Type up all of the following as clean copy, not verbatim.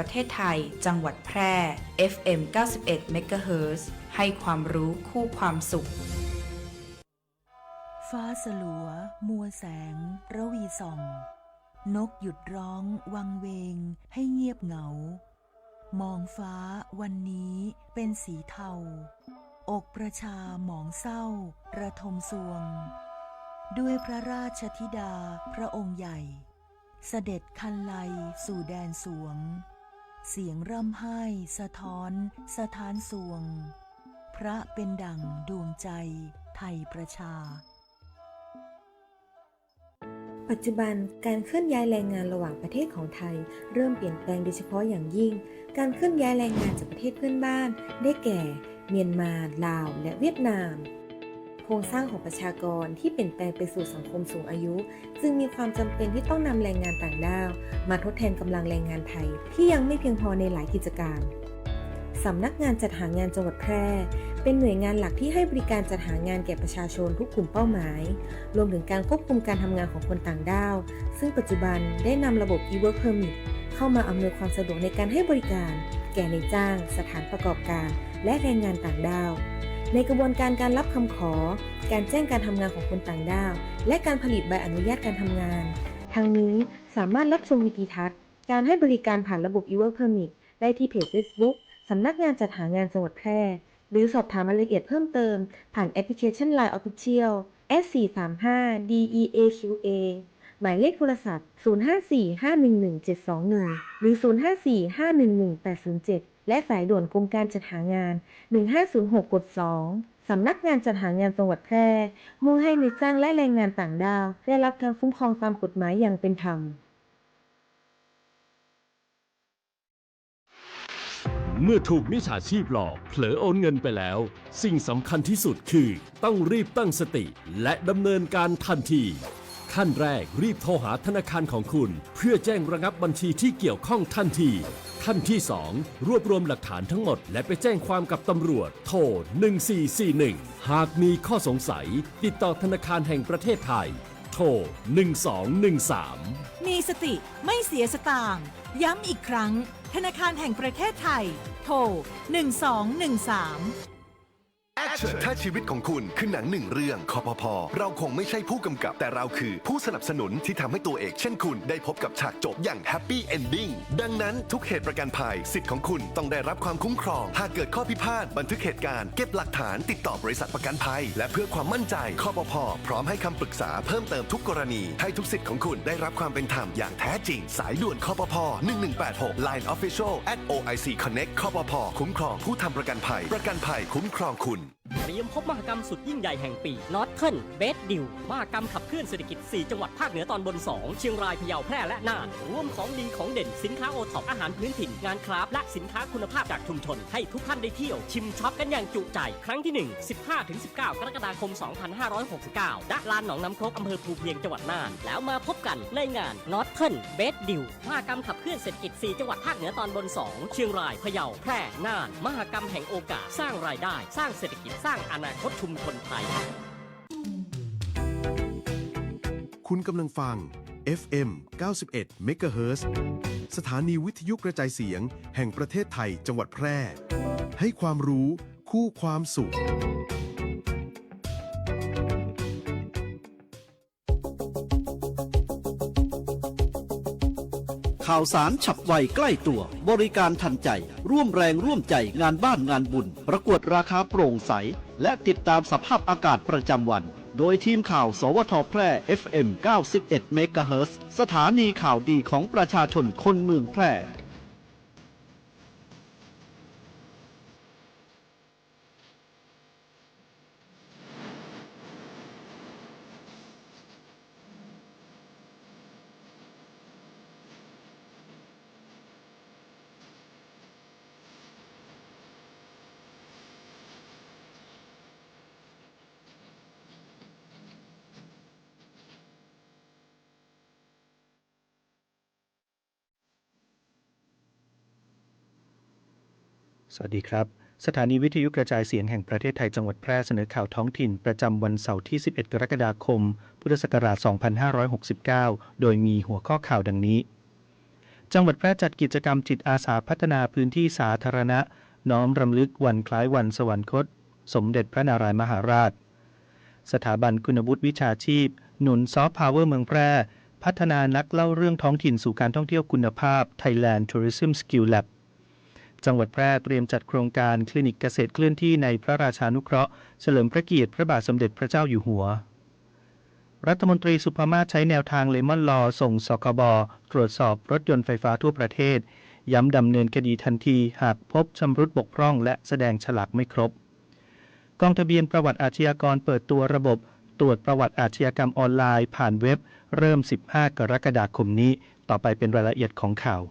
ประเทศไทยจังหวัดแพร่ FM 91 MHz ให้ความรู้คู่ความสุขฟ้าสลัวมัวแสงระวีส่องนกหยุดร้องวังเวงให้เงียบเหงามองฟ้าวันนี้เป็นสีเทาอกประชาหมองเศร้าระทมสวงด้วยพระราชธิดาพระองค์ใหญ่เสด็จคันไลสู่แดนสวงเสียงร่ำไห้สะท้อนสถานสวงพระเป็นดั่งดวงใจไทยประชาปัจจุบันการเคลื่อนย้ายแรงงานระหว่างประเทศของไทยเริ่มเปลี่ยนแปลงโดยเฉพาะอย่างยิ่งการเคลื่อนย้ายแรงงานจากประเทศเพื่อนบ้านได้แก่เมียนมาลาวและเวียดนามโครงสร้างของประชากรที่เปลี่ยนแปลงไปสู่สังคมสูงอายุจึงมีความจำเป็นที่ต้องนำแรงงานต่างด้าวมาทดแทนกำลังแรงงานไทยที่ยังไม่เพียงพอในหลายกิจการสำนักงานจัดหางานจังหวัดแพร่เป็นหน่วยงานหลักที่ให้บริการจัดหางานแก่ประชาชนทุกกลุ่มเป้าหมายรวมถึงการควบคุมการทำงานของคนต่างด้าวซึ่งปัจจุบันได้นำระบบ e-work permit เข้ามาอำนวยความสะดวกในการให้บริการแก่นายจ้างสถานประกอบการและแรงงานต่างด้าวในกระบวนการการรับคำขอการแจ้งการทำงานของคนต่างด้าวและการผลิตใบอนุญาตการทำงานทั้งนี้สามารถรับชมวิดีทัศน์การให้บริการผ่านระบบ e-work permit ได้ที่เพจ Facebook สำนักงานจัดหางานจังหวัดแพร่หรือสอบถามรายละเอียดเพิ่มเติมผ่านแอปพลิเคชัน LINE Official @435DEAQA หมายเลขโทรศัพท์ 0545117721 หรือ 0545118807 และสายด่วนกรมการจัดหางาน 1506 กด 2 สำนักงานจัดหางานจังหวัดแพร่มุ่งให้นายจ้างและแรงงานต่างด้าวได้รับการคุ้มครองตามกฎหมายอย่างเป็นธรรมเมื่อถูกมิจฉาชีพหลอกเผลอโอนเงินไปแล้วสิ่งสำคัญที่สุดคือต้องรีบตั้งสติและดำเนินการทันทีขั้นแรกรีบโทรหาธนาคารของคุณเพื่อแจ้งระงับบัญชีที่เกี่ยวข้องทันทีขั้นที่ 2 รวบรวมหลักฐานทั้งหมดและไปแจ้งความกับตำรวจโทร 1441 หากมีข้อสงสัยติดต่อธนาคารแห่งประเทศไทยโทร 1213 มีสติไม่เสียสตางค์ย้ำอีกครั้งธนาคารแห่งประเทศไทยโทร 1213ถ้าชีวิตของคุณคือหนังหนึ่งเรื่องคปภ.เราคงไม่ใช่ผู้กำกับแต่เราคือผู้สนับสนุนที่ทำให้ตัวเอกเช่นคุณได้พบกับฉากจบอย่างแฮปปี้เอนดิ้งดังนั้นทุกเหตุประกันภัยสิทธิ์ของคุณต้องได้รับความคุ้มครองหากเกิดข้อพิพาทบันทึกเหตุการณ์เก็บหลักฐานติดต่อบริษัทประกันภัยและเพื่อความมั่นใจคปภ.พร้อมให้คำปรึกษาเพิ่มเติมทุกกรณีให้ทุกสิทธิ์ของคุณได้รับความเป็นธรรมอย่างแท้จริงสายด่วนคปภ. 1186 Line Official @OIC Connect คปภ.คุ้มครองผู้ทำประกันภัยคุ้มครองคุณเตรียมพบมหกรรมสุดยิ่งใหญ่แห่งปี Northern Best Deal มหกรรมขับเคลื่อนเศรษฐกิจ 4 จังหวัดภาคเหนือตอนบน 2 เชียงราย พะเยา แพร่ และน่าน รวมของดีของเด่นสินค้าโอท็อปอาหารพื้นถิ่น งานคราฟต์และสินค้าคุณภาพจากชุมชน ให้ทุกท่านได้เที่ยวชิมช็อปกันอย่างจุใจ ครั้งที่ 1 15-19 กรกฎาคม 2569 ณ ลานหนองน้ำครกอำเภอภูเพียงจังหวัดน่าน แล้วมาพบกันในงาน Northern Best Deal มหกรรมขับเคลื่อนเศรษฐกิจ 4 จังหวัดภาคเหนือตอนบน 2 เชียงราย พะเยา แพร่ น่าน มหกรรมแห่งโอกาสสร้างรายได้สร้างเศรษฐกิจสร้างอนาคตชุมชนไทยคุณกำลังฟัง FM 91 MHz สถานีวิทยุกระจายเสียงแห่งประเทศไทยจังหวัดแพร่ให้ความรู้คู่ความสุขข่าวสารฉับไวใกล้ตัวบริการทันใจร่วมแรงร่วมใจงานบ้านงานบุญประกวดราคาโปร่งใสและติดตามสภาพอากาศประจำวันโดยทีมข่าวสวทแพร่ FM 91 MHz สถานีข่าวดีของประชาชนคนเมืองแพร่สวัสดีครับสถานีวิทยุกระจายเสียงแห่งประเทศไทยจังหวัดแพร่เสนอข่าวท้องถิ่นประจำวันเสาร์ที่ 11 กรกฎาคม พุทธศักราช 2569 โดยมีหัวข้อข่าวดังนี้ จังหวัดแพร่จัดกิจกรรมจิตอาสาพัฒนาพื้นที่สาธารณะน้อมรำลึกวันคล้ายวันสวรรคตสมเด็จพระนารายมหาราชสถาบันคุณวุฒิวิชาชีพหนุนซอฟต์พาวเวอร์เมืองแพร่พัฒนานักเล่าเรื่องท้องถิ่นสู่การท่องเที่ยวคุณภาพ Thailand Tourism Skill Lab จังหวัดแพร่เตรียมจัดโครงการคลินิกเกษตรเคลื่อนที่ในพระราชานุเคราะห์เฉลิมพระเกียรติพระบาทสมเด็จพระเจ้าอยู่หัวรัฐมนตรีสุภมาศใช้แนวทางเลมอนลอส่งสคบตรวจสอบรถยนต์ไฟฟ้าทั่วประเทศย้ำดำเนินคดีทันทีหากพบชำรุดบกพร่องและแสดงฉลากไม่ครบกองทะเบียนประวัติอาชญากรเปิดตัวระบบตรวจประวัติอาชญากรรมออนไลน์ผ่านเว็บเริ่ม 15 กรกฎาคมนี้ต่อไปเป็นรายละเอียดของข่าว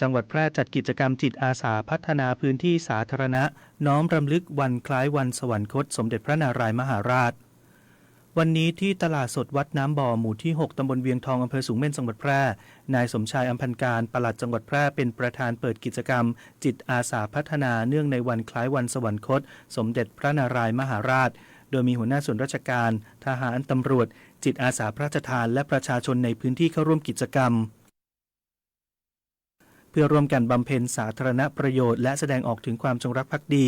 จังหวัดแพร่จัดกิจกรรมจิตอาสาพัฒนาพื้นที่สาธารณะน้อมรำลึกวันคล้ายวันสวรรคตสมเด็จพระนารายมหาราชวันนี้ที่ตลาดสดวัดน้ำบ่อหมู่ที่ 6 ตำบลเวียงทองอำเภอสูงเม่นจังหวัดแพร่นายสมชายอำพันการปลัดจังหวัดแพร่เป็นประธานเปิดกิจกรรมจิตอาสาพัฒนาเนื่องในวันคล้ายวันสวรรคตสมเด็จพระนารายมหาราชโดยมีหัวหน้าส่วนราชการทหารตำรวจจิตอาสาพระราชทานและประชาชนในพื้นที่เข้าร่วมกิจกรรมเพื่อร่วมกันบำเพ็ญสาธารณประโยชน์และแสดงออกถึงความจงรักภักดี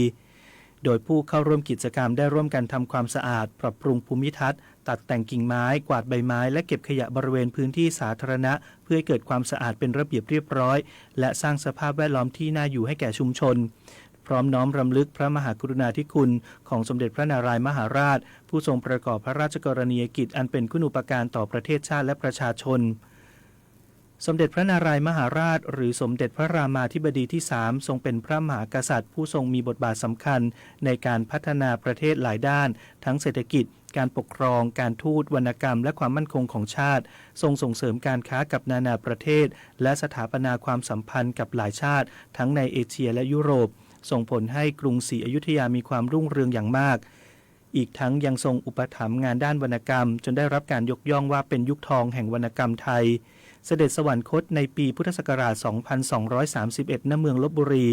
โดยผู้เข้าร่วมกิจกรรมได้ร่วมกันทำความสะอาดปรับปรุงภูมิทัศน์ตัดแต่งกิ่งไม้กวาดใบไม้และเก็บขยะบริเวณพื้นที่สาธารณะเพื่อให้เกิดความสะอาดเป็นระเบียบเรียบร้อยและสร้างสภาพแวดล้อมที่น่าอยู่ให้แก่ชุมชนพร้อมน้อมรำลึกพระมหากรุณาธิคุณของสมเด็จพระนารายมหาราชผู้ทรงประกอบพระราชกรณียกิจอันเป็นคุณูปการต่อประเทศชาติและประชาชนสมเด็จพระนารายมหาราชหรือสมเด็จพระรามาธิบดีที่ 3ทรงเป็นพระมหากษัตริย์ผู้ทรงมีบทบาทสำคัญในการพัฒนาประเทศหลายด้านทั้งเศรษฐกิจการปกครองการทูตวรรณกรรมและความมั่นคงของชาติทรงส่งเสริมการค้ากับนานาประเทศและสถาปนาความสัมพันธ์กับหลายชาติทั้งในเอเชียและยุโรปส่งผลให้กรุงศรีอยุธยามีความรุ่งเรืองอย่างมากอีกทั้งยังทรงอุปถัมภ์งานด้านวรรณกรรมจนได้รับการยกย่องว่าเป็นยุคทองแห่งวรรณกรรมไทยเสด็จสวรรคตในปีพุทธศักราช 2231 ณ เมืองลพบุรี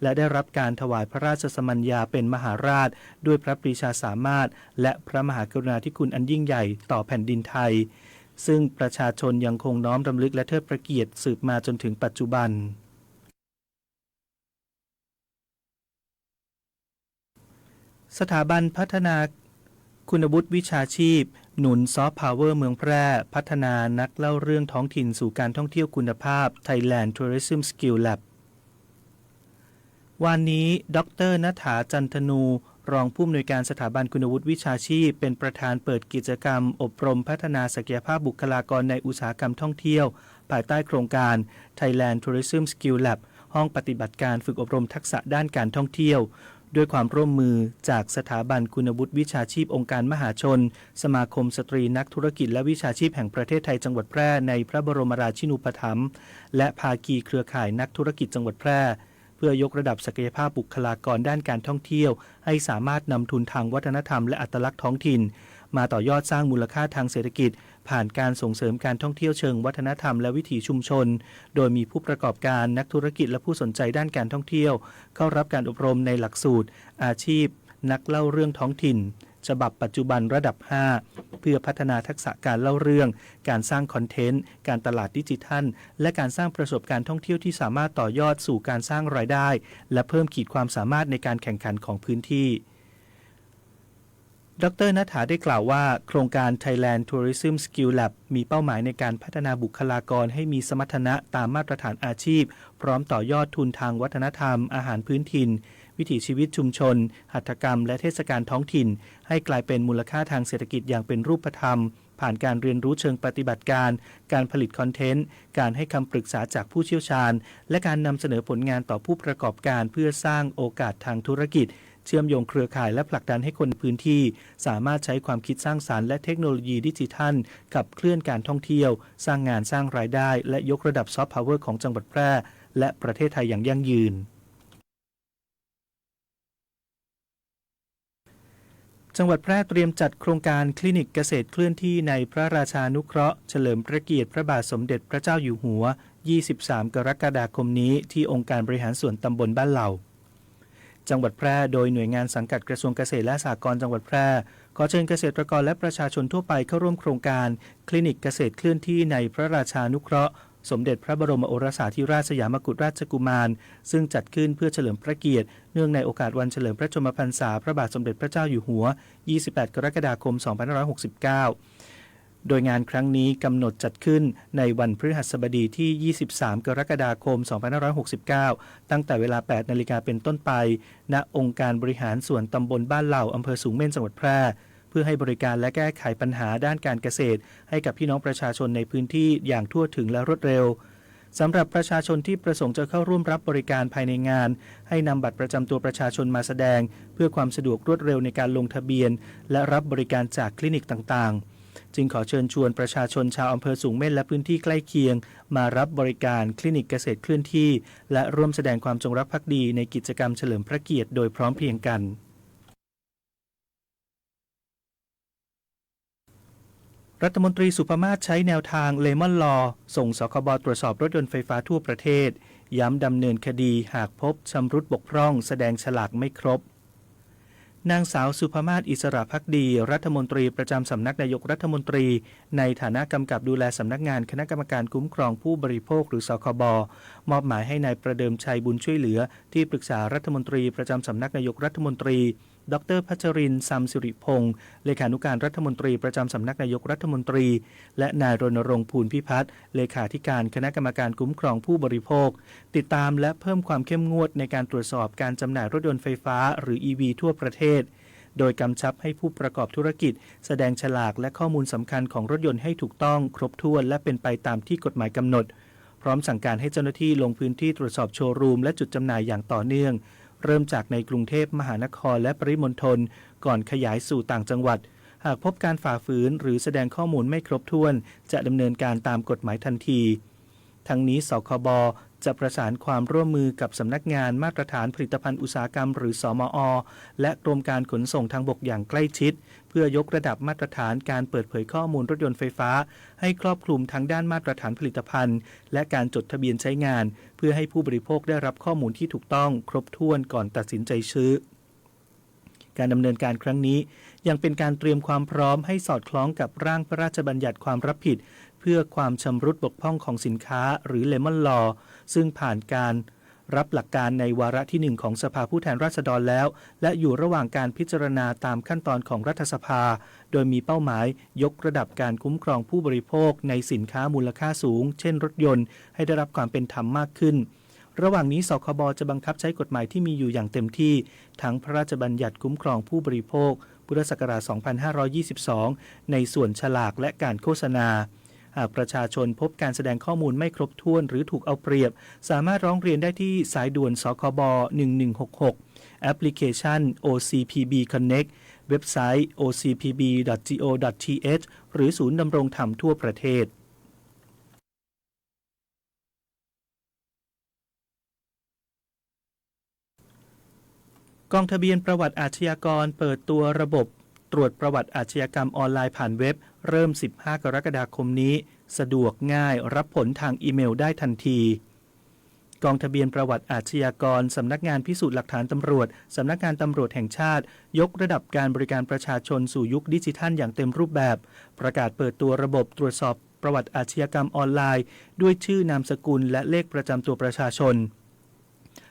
และได้รับการถวายพระราชสมัญญาเป็นมหาราชด้วยพระปรีชาสามารถและพระมหากรุณาธิคุณอันยิ่งใหญ่ต่อแผ่นดินไทยซึ่งประชาชนยังคงน้อมรำลึกและเทิดพระเกียรติสืบมาจนถึงปัจจุบันสถาบันพัฒนาคุณวุฒิวิชาชีพหนุนซอฟต์พาวเวอร์เมืองแพร่พัฒนานักเล่าเรื่องท้องถิ่นสู่การท่องเที่ยวคุณภาพ Thailand Tourism Skill Lab วันนี้ดร.ณฐาจันทนูรองผู้อำนวยการสถาบันคุณวุฒิวิชาชีพเป็นประธานเปิดกิจกรรมอบรมพัฒนาศักยภาพบุคลากรในอุตสาหกรรมท่องเที่ยวภายใต้โครงการ Thailand Tourism Skill Lab ห้องปฏิบัติการฝึกอบรมทักษะด้านการท่องเที่ยวด้วยความร่วมมือจากสถาบันคุณวุฒิวิชาชีพองค์การมหาชนสมาคมสตรีนักธุรกิจและวิชาชีพแห่งประเทศไทยจังหวัดแพร่ในพระบรมราชินูปถัมภ์และภาคีเครือข่ายนักธุรกิจจังหวัดแพร่เพื่อยกระดับศักยภาพบุคลากรด้านการท่องเที่ยวให้สามารถนำทุนทางวัฒนธรรมและอัตลักษณ์ท้องถิ่นมาต่อยอดสร้างมูลค่าทางเศรษฐกิจผ่านการส่งเสริมการท่องเที่ยวเชิงวัฒนธรรมและวิถีชุมชนโดยมีผู้ประกอบการนักธุรกิจและผู้สนใจด้านการท่องเที่ยวเข้ารับการอบรมในหลักสูตรอาชีพนักเล่าเรื่องท้องถิ่นฉบับปัจจุบันระดับ 5 เพื่อพัฒนาทักษะการเล่าเรื่องการสร้างคอนเทนต์การตลาดดิจิทัลและการสร้างประสบการณ์ท่องเที่ยวที่สามารถต่อยอดสู่การสร้างรายได้และเพิ่มขีดความสามารถในการแข่งขันของพื้นที่ดร.ณฐาได้กล่าวว่าโครงการ Thailand Tourism Skill Lab มีเป้าหมายในการพัฒนาบุคลากรให้มีสมรรถนะตามมาตรฐานอาชีพพร้อมต่อยอดทุนทางวัฒนธรรมอาหารพื้นถิ่นวิถีชีวิตชุมชนหัตถกรรมและเทศกาลท้องถิ่นให้กลายเป็นมูลค่าทางเศรษฐกิจอย่างเป็นรูปธรรมผ่านการเรียนรู้เชิงปฏิบัติการการผลิตคอนเทนต์การให้คำปรึกษาจากผู้เชี่ยวชาญและการนำเสนอผลงานต่อผู้ประกอบการเพื่อสร้างโอกาสทางธุรกิจ เชื่อมโยงเครือข่ายและผลักดันให้คนในพื้นที่สามารถใช้ความคิดสร้างสรรค์และเทคโนโลยีดิจิทัลขับเคลื่อนการท่องเที่ยวสร้างงานสร้างรายได้และยกระดับซอฟต์พาวเวอร์ของจังหวัดแพร่และประเทศไทยอย่างยั่งยืนจังหวัดแพร่เตรียมจัดโครงการคลินิกเกษตรเคลื่อนที่ในพระราชานุเคราะห์เฉลิมพระเกียรติพระบาทสมเด็จพระเจ้าอยู่หัว 23 กรกฎาคมนี้ที่องค์การบริหารส่วนตำบลบ้านเหล่าจังหวัดแพร่โดยหน่วยงานสังกัดกระทรวงเกษตรและสหกรณ์จังหวัดแพร่ขอเชิญเกษตรกรและประชาชนทั่วไปเข้าร่วมโครงการคลินิกเกษตรเคลื่อนที่ในพระราชานุเคราะห์สมเด็จพระบรมโอรสาธิราชสยามกุฎราชกุมารซึ่งจัดขึ้นเพื่อเฉลิมพระเกียรติเนื่องในโอกาสวันเฉลิมพระชนมพรรษาพระบาทสมเด็จพระเจ้าอยู่หัว 28 กรกฎาคม 2569 โดยงานครั้งนี้กำหนดจัดขึ้นในวันพฤหัสบดีที่ 23 กรกฎาคม 2569 ตั้งแต่เวลา 8 นาฬิกาเป็นต้นไปณองค์การบริหารส่วนตำบลบ้านเหล่าอำเภอสูงเม่นจังหวัดแพร่เพื่อให้บริการและแก้ไขปัญหาด้านการเกษตรให้กับพี่น้องประชาชนในพื้นที่อย่างทั่วถึงและรวดเร็วสำหรับประชาชนที่ประสงค์จะเข้าร่วมรับบริการภายในงานให้นำบัตรประจำตัวประชาชนมาแสดงเพื่อความสะดวกรวดเร็วในการลงทะเบียนและรับบริการจากคลินิกต่างๆจึงขอเชิญชวนประชาชนชาวอำเภอสูงเม่นและพื้นที่ใกล้เคียงมารับบริการคลินิกเกษตรเคลื่อนที่และร่วมแสดงความจงรักภักดีในกิจกรรมเฉลิมพระเกียรติโดยพร้อมเพรียงกันรัฐมนตรีสุภมาศใช้แนวทางเลมอนลอส่งสคบตรวจสอบรถยนต์ไฟฟ้าทั่วประเทศย้ำดำเนินคดีหากพบชำรุดบกพร่องแสดงฉลากไม่ครบนางสาวสุภมาศอิสระภักดีรัฐมนตรีประจำสำนักนายกรัฐมนตรีในฐานะกำกับดูแลสำนักงานคณะกรรมการคุ้มครองผู้บริโภคหรือสคบมอบหมายให้นายประเดิมชัยบุญช่วยเหลือที่ปรึกษารัฐมนตรีประจำสำนักนายกรัฐมนตรีดร.พัชรินทร์ ซัมสิริพงศ์เลขานุการรัฐมนตรีประจำสำนักนายกรัฐมนตรีและนายรณรงค์ภูลพิพัฒน์เลขาธิการคณะกรรมการคุ้มครองผู้บริโภคติดตามและเพิ่มความเข้มงวดในการตรวจสอบการจำหน่ายรถยนต์ไฟฟ้าหรือ EV ทั่วประเทศโดยกำชับให้ผู้ประกอบธุรกิจแสดงฉลากและข้อมูลสำคัญของรถยนต์ให้ถูกต้องครบถ้วนและเป็นไปตามที่กฎหมายกำหนดพร้อมสั่งการให้เจ้าหน้าที่ลงพื้นที่ตรวจสอบโชว์รูมและจุดจำหน่ายอย่างต่อเนื่องเริ่มจากในกรุงเทพมหานครและปริมณฑลก่อนขยายสู่ต่างจังหวัดหากพบการฝ่าฝืนหรือแสดงข้อมูลไม่ครบถ้วนจะดำเนินการตามกฎหมายทันทีทั้งนี้สคบจะประสานความร่วมมือกับสำนักงานมาตรฐานผลิตภัณฑ์อุตสาหกรรมหรือสมอ.และกรมการขนส่งทางบกอย่างใกล้ชิดเพื่อยกระดับมาตรฐานการเปิดเผยข้อมูลรถยนต์ไฟฟ้าให้ครอบคลุมทั้งด้านมาตรฐานผลิตภัณฑ์และการจดทะเบียนใช้งานเพื่อให้ผู้บริโภคได้รับข้อมูลที่ถูกต้องครบถ้วนก่อนตัดสินใจซื้อการดำเนินการครั้งนี้ยังเป็นการเตรียมความพร้อมให้สอดคล้องกับร่างพระราชบัญญัติความรับผิดเพื่อความชำรุดบกพร่องของสินค้าหรือเลมอนลอซึ่งผ่านการรับหลักการในวาระที่1ของสภาผู้แทนราษฎรแล้วและอยู่ระหว่างการพิจารณาตามขั้นตอนของรัฐสภาโดยมีเป้าหมายยกระดับการคุ้มครองผู้บริโภคในสินค้ามูลค่าสูงเช่นรถยนต์ให้ได้รับความเป็นธรรมมากขึ้นระหว่างนี้สคบจะบังคับใช้กฎหมายที่มีอยู่อย่างเต็มที่ทั้งพระราชบัญญัติคุ้มครองผู้บริโภคพุทธศักราช 2522 ในส่วนฉลากและการโฆษณาหากประชาชนพบการแสดงข้อมูลไม่ครบถ้วนหรือถูกเอาเปรียบสามารถร้องเรียนได้ที่สายด่วนสคบ 1166 แอปพลิเคชัน OCPB Connect เว็บไซต์ ocpb.go.th หรือศูนย์ดำรงธรรมทั่วประเทศกองทะเบียนประวัติอาชญากรเปิดตัวระบบตรวจประวัติอาชญากรรมออนไลน์ผ่านเว็บเริ่ม 15 กรกฎาคมนี้สะดวกง่ายรับผลทางอีเมลได้ทันทีกองทะเบียนประวัติอาชญากรสำนักงานพิสูจน์หลักฐานตำรวจสำนักงานตำรวจแห่งชาติยกระดับการบริการประชาชนสู่ยุคดิจิทัลอย่างเต็มรูปแบบประกาศเปิดตัวระบบตรวจสอบประวัติอาชญากรรมออนไลน์ด้วยชื่อนามสกุลและเลขประจำตัวประชาชน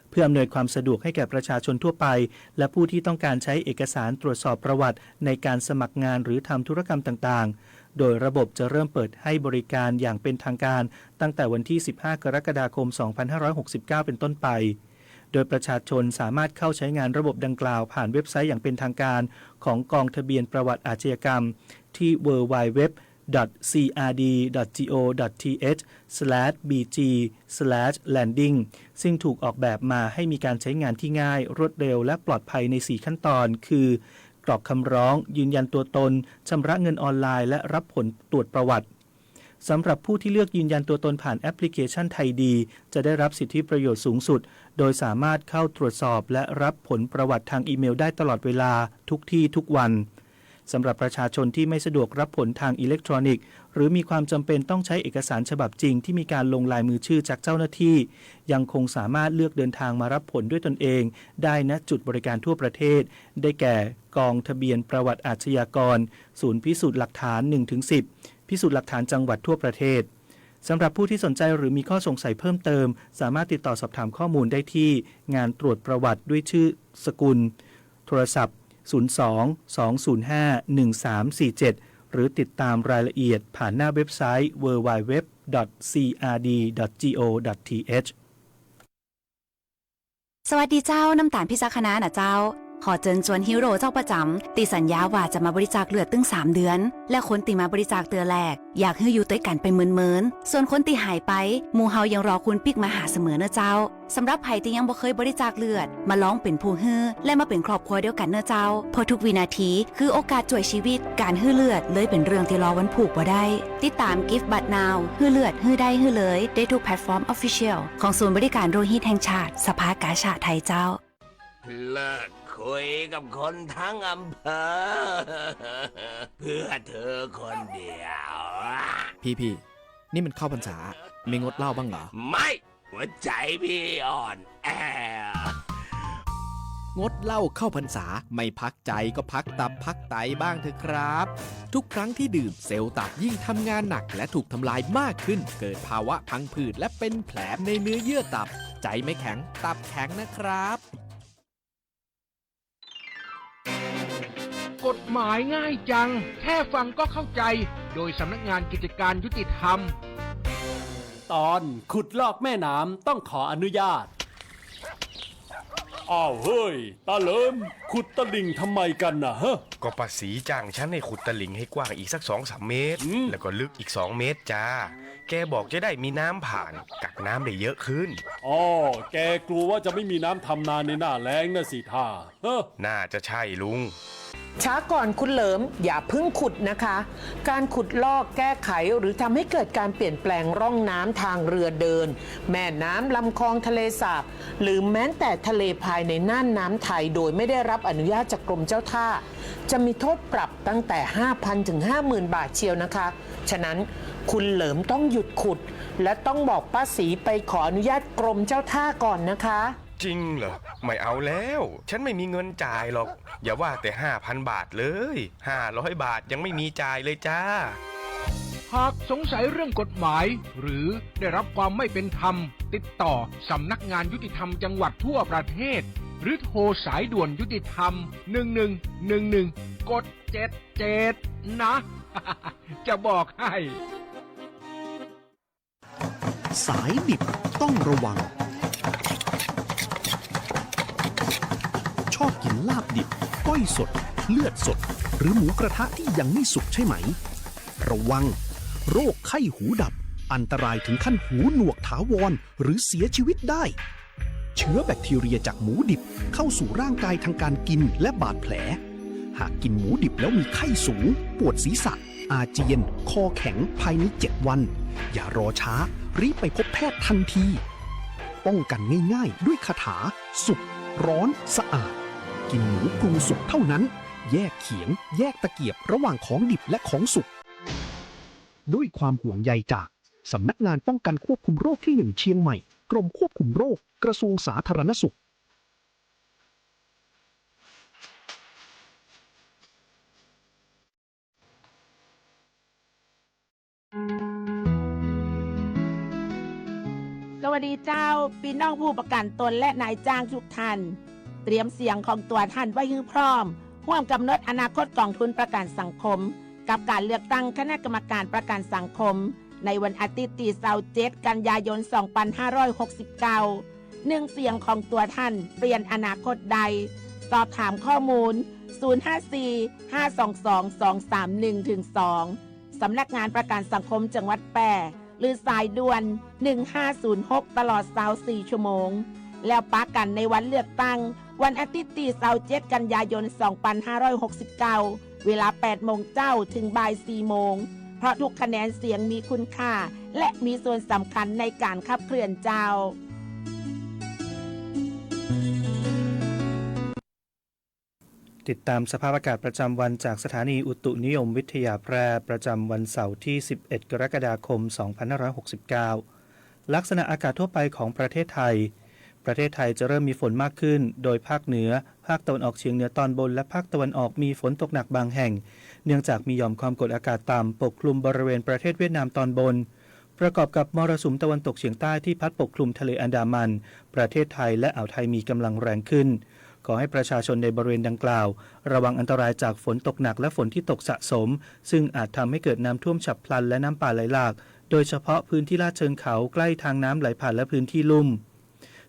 เพื่ออำนวยความสะดวกให้แก่ประชาชนทั่วไปและผู้ที่ต้องการใช้เอกสารตรวจสอบประวัติในการสมัครงานหรือทำธุรกรรมต่างๆโดยระบบจะเริ่มเปิดให้บริการอย่างเป็นทางการตั้งแต่วันที่ 15 กรกฎาคม 2569 เป็นต้นไปโดยประชาชนสามารถเข้าใช้งานระบบดังกล่าวผ่านเว็บไซต์อย่างเป็นทางการของกองทะเบียนประวัติอาชญากรรมที่ www www.crd.go.th/bg/landing ซึ่งถูกออกแบบมาให้มีการใช้งานที่ง่ายรวดเร็วและปลอดภัยใน 4 ขั้นตอนคือกรอกคำร้องยืนยันตัวตนชำระเงินออนไลน์และรับผลตรวจประวัติสำหรับผู้ที่เลือกยืนยันตัวตนผ่านแอปพลิเคชันไทยดีจะได้รับสิทธิประโยชน์สูงสุดโดยสามารถเข้าตรวจสอบและรับผลประวัติทางอีเมลได้ตลอดเวลาทุกที่ทุกวันสำหรับประชาชนที่ไม่สะดวกรับผลทางอิเล็กทรอนิกส์หรือมีความจำเป็นต้องใช้เอกสารฉบับจริงที่มีการลงลายมือชื่อจากเจ้าหน้าที่ยังคงสามารถเลือกเดินทางมารับผลด้วยตนเองได้ณจุดบริการทั่วประเทศได้แก่กองทะเบียนประวัติอาชญากรศูนย์พิสูจน์หลักฐาน 1-10 พิสูจน์หลักฐานจังหวัดทั่วประเทศสำหรับผู้ที่สนใจหรือมีข้อสงสัยเพิ่มเติมสามารถติดต่อสอบถามข้อมูลได้ที่งานตรวจประวัติด้วยชื่อสกุลโทรศัพท์02-205-1347 หรือติดตามรายละเอียดผ่านหน้าเว็บไซต์ www.crd.go.th สวัสดีเจ้าน้ำตาลพิษคณะนะเจ้าขอเชิญชวนฮีโร่เจ้าประจำตีสัญญาว่าจะมาบริจาคเลือดตึง3 เดือนและคนตีมาบริจาคเตือแรกอยากให้อยู่ด้วยกันเป็นหมื่นๆส่วนคนตีหายไปหมู่เฮายังรอคุณปิกมาหาเสมอเนอะเจ้าสำหรับไผที่ยังบ่เคยบริจาคเลือดมาลองเป็นผู้ฮื้อและมาเป็นครอบครัวเดียวกันเนอะเจ้าเพราะทุกวินาทีคือโอกาสช่วยชีวิตการฮื้อเลือดเลยเป็นเรื่องที่รอวันผูกบ่ได้ติดตาม Give But Now ฮื้อเลือดฮื้อได้ฮื้อเลยได้ทุกแพลตฟอร์ม Official ของศูนย์บริการโลหิตแห่งชาติสภากาชาดไทยเจ้าเลิกคุยกับคนทั้งอำเภอเพื่อเธอคนเดียวพี่นี่มันเข้าพรรษาไม่งดเหล้าบ้างเหรอไม่หัวใจพี่อ่อนแองดเหล้าเข้าพรรษาไม่พักใจก็พักตับพักไตบ้างเถอะครับทุกครั้งที่ดื่มเซลล์ตับยิ่งทำงานหนักและถูกทำลายมากขึ้นเกิดภาวะพังผืดและเป็นแผลในเนื้อเยื่อตับใจไม่แข็งตับแข็งนะครับกฎหมายง่ายจังแค่ฟังก็เข้าใจโดยสำนักงานกิจการยุติธรรมตอนขุดลอกแม่น้ำต้องขออนุญาตอ้าวเฮ้ยตาเหลิมขุดตลิ่งทำไมกันนะฮะก็ป้าศรีจ้างฉันให้ขุดตลิ่งให้กว้างอีกสัก 2-3 เมตรแล้วก็ลึกอีก2 เมตรจ้าแกบอกจะได้มีน้ำผ่านกักน้ำได้เยอะขึ้นอ๋อแกกลัวว่าจะไม่มีน้ำทำนาในหน้าแล้งนะสิท่าน่าจะใช่ลุงช้าก่อนคุณเหลิมอย่าเพิ่งขุดนะคะการขุดลอกแก้ไขหรือทำให้เกิดการเปลี่ยนแปลงร่องน้ำทางเรือเดินแม่น้ำลำคลองทะเลสาบหรือแม้แต่ทะเลภายในน่านน้ำไทยโดยไม่ได้รับอนุญาตจากกรมเจ้าท่าจะมีโทษปรับตั้งแต่ 5,000 ถึง 50,000 บาทเชียวนะคะฉะนั้นคุณเหลิมต้องหยุดขุดและต้องบอกป้าศรีไปขออนุญาตกรมเจ้าท่าก่อนนะคะจริงเหรอไม่เอาแล้วฉันไม่มีเงินจ่ายหรอกอย่าว่าแต่ 5,000 บาทเลย500 บาทยังไม่มีจ่ายเลยจ้าหากสงสัยเรื่องกฎหมายหรือได้รับความไม่เป็นธรรมติดต่อสำนักงานยุติธรรมจังหวัดทั่วประเทศหรือโทรสายด่วนยุติธรรม1111กด77นะ จะบอกให้สายดิบต้องระวังชอบกินลาบดิบก้อยสดเลือดสดหรือหมูกระทะที่ยังไม่สุกใช่ไหมระวังโรคไข้หูดับอันตรายถึงขั้นหูหนวกถาวรหรือเสียชีวิตได้เชื้อแบคทีเรียจากหมูดิบเข้าสู่ร่างกายทางการกินและบาดแผลหากกินหมูดิบแล้วมีไข้สูงปวดศีรษะอาเจียนคอแข็งภายใน7 วันอย่ารอช้ารีบไปพบแพทย์ทันทีป้องกันง่ายๆด้วยคาถาสุกร้อนสะอาดกินหมูปรุงสุกเท่านั้นแยกเขียงแยกตะเกียบระหว่างของดิบและของสุกด้วยความห่วงใยจากสำนักงานป้องกันควบคุมโรคที่ 1 เชียงใหม่กรมควบคุมโรคกระทรวงสาธารณสุขสวัสดีเจ้าพี่น้องผู้ประกันตนและนายจ้างทุกท่านเตรียมเสียงของตัวท่านไว้ให้พร้อมร่วมกำหนดอนาคตกองทุนประกันสังคมกับการเลือกตั้งคณะกรรมการประกันสังคมในวันอาทิตย์ที่27 กันยายน 2569 1 เสียงของตัวท่านเปลี่ยนอนาคตใดสอบถามข้อมูล 054-522-231-2 สำนักงานประกันสังคมจังหวัดแปร่หรือสายด่วน 1506 ตลอด24 ชั่วโมง แล้วปะกันในวันเลือกตั้งวันอาทิตย์ที่27 กันยายน 2569 เวลา 8 โมงเจ้าถึงบ่าย 4 โมง เพราะทุกคะแนนเสียงมีคุณค่าและมีส่วนสำคัญในการขับเคลื่อนเจ้า ติดตามสภาพอากาศประจำวันจากสถานีอุตุนิยมวิทยาแพร่ประจำวันเสาร์ที่ 11 กรกฎาคม 2569 ลักษณะอากาศทั่วไปของประเทศไทย ประเทศไทยจะเริ่มมีฝนมากขึ้น โดยภาคเหนือ ภาคตะวันออกเฉียงเหนือตอนบนและภาคตะวันออกมีฝนตกหนักบางแห่ง เนื่องจากมีหย่อมความกดอากาศต่ำปกคลุมบริเวณประเทศเวียดนามตอนบน ประกอบกับมรสุมตะวันตกเฉียงใต้ที่พัดปกคลุมทะเลอันดามัน ประเทศไทยและอ่าวไทยมีกำลังแรงขึ้น ขอให้ประชาชนในบริเวณดังกล่าวระวังอันตรายจากฝนตกหนักและฝนที่ตกสะสมซึ่งอาจทำให้เกิดน้ำท่วมฉับพลันและน้ำป่าไหลหลากโดยเฉพาะพื้นที่ลาดเชิงเขาใกล้ทางน้ำไหลผ่านและพื้นที่ลุ่ม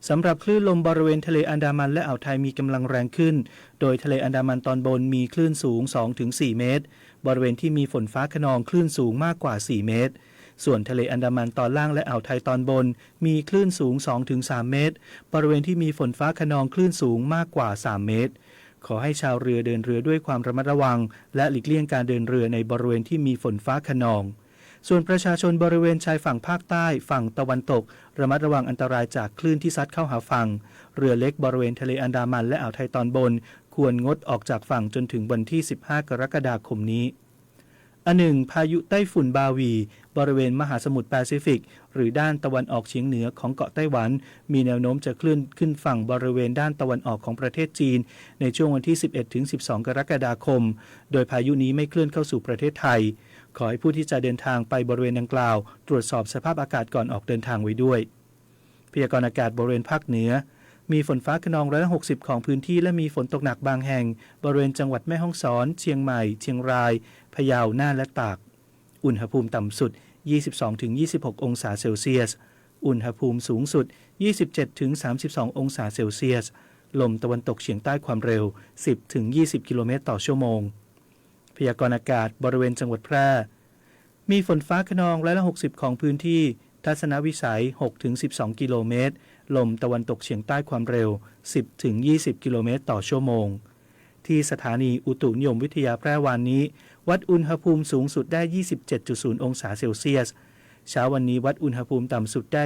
สำหรับคลื่นลมบริเวณทะเลอันดามันและอ่าวไทยมีกำลังแรงขึ้นโดยทะเลอันดามันตอนบนมีคลื่นสูง 2-4 เมตรบริเวณที่มีฝนฟ้าคะนองคลื่นสูงมากกว่า 4 เมตรส่วนทะเลอันดามันตอนล่างและอ่าวไทยตอนบนมีคลื่นสูง 2-3 เมตรบริเวณที่มีฝนฟ้าคะนองคลื่นสูงมากกว่า 3 เมตรขอให้ชาวเรือเดินเรือด้วยความระมัดระวังและหลีกเลี่ยงการเดินเรือในบริเวณที่มีฝนฟ้าคะนองส่วนประชาชนบริเวณชายฝั่งภาคใต้ฝั่งตะวันตกระมัดระวังอันตรายจากคลื่นที่ซัดเข้าหาฝั่งเรือเล็กบริเวณทะเลอันดามันและอ่าวไทยตอนบนควรงดออกจากฝั่งจนถึงวันที่ 15 กรกฎาคมนี้พายุไต้ฝุ่นบาวีบริเวณมหาสมุทรแปซิฟิกหรือด้านตะวันออกเฉียงเหนือของเกาะไต้หวันมีแนวโน้มจะเคลื่อนขึ้นฝั่งบริเวณด้านตะวันออกของประเทศจีนในช่วงวันที่ 11-12 กรกฎาคมโดยพายุนี้ไม่เคลื่อนเข้าสู่ประเทศไทยขอให้ผู้ที่จะเดินทางไปบริเวณดังกล่าวตรวจสอบสภาพอากาศก่อนออกเดินทางไว้ด้วยพยากรณ์อากาศบริเวณภาคเหนือมีฝนฟ้าคะนอง160ของพื้นที่และมีฝนตกหนักบางแห่งบริเวณจังหวัดแม่ฮ่องสอนเชียงใหม่เชียงรายพะเยาน่านและตากอุณหภูมิต่ำสุด 22-26 องศาเซลเซียสอุณหภูมิสูงสุด 27-32 องศาเซลเซียสลมตะวันตกเฉียงใต้ความเร็ว 10-20 กิโลเมตรต่อชั่วโมงพยากรณ์อากาศบริเวณจังหวัดแพร่มีฝนฟ้าคะนอง160ของพื้นที่ทัศนวิสัย 6-12 กิโลเมตรลมตะวันตกเฉียงใต้ความเร็ว 10-20 กิโลเมตรต่อชั่วโมงที่สถานีอุตุนิยมวิทยาแพร่วานนี้วัดอุณหภูมิสูงสุดได้ 27.0 องศาเซลเซียสเช้าวันนี้วัดอุณหภูมิต่ำสุดได้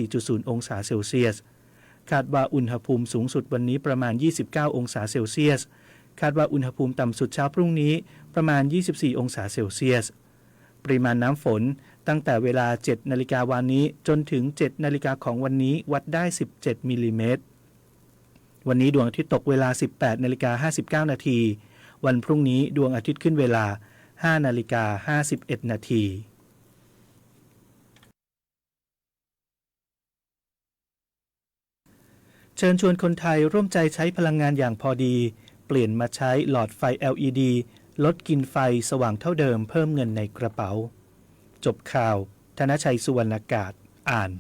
24.0 องศาเซลเซียสคาดว่าอุณหภูมิสูงสุดวันนี้ประมาณ 29 องศาเซลเซียสคาดว่าอุณหภูมิต่ำสุดเช้าพรุ่งนี้ประมาณ 24 องศาเซลเซียสปริมาณน้ำฝนตั้งแต่เวลา 7 นาฬิกาวันนี้จนถึง 7 นาฬิกาของวันนี้วัดได้ 17 มิลลิเมตรวันนี้ดวงอาทิตย์ตกเวลา 18:59 นาทีวันพรุ่งนี้ดวงอาทิตย์ขึ้นเวลา 5:51 นาทีเชิญชวนคนไทยร่วมใจใช้พลังงานอย่างพอดีเปลี่ยนมาใช้หลอดไฟ LED ลดกินไฟสว่างเท่าเดิมเพิ่มเงินในกระเป๋าจบข่าวธนชัยสุวรรณากาศอ่าน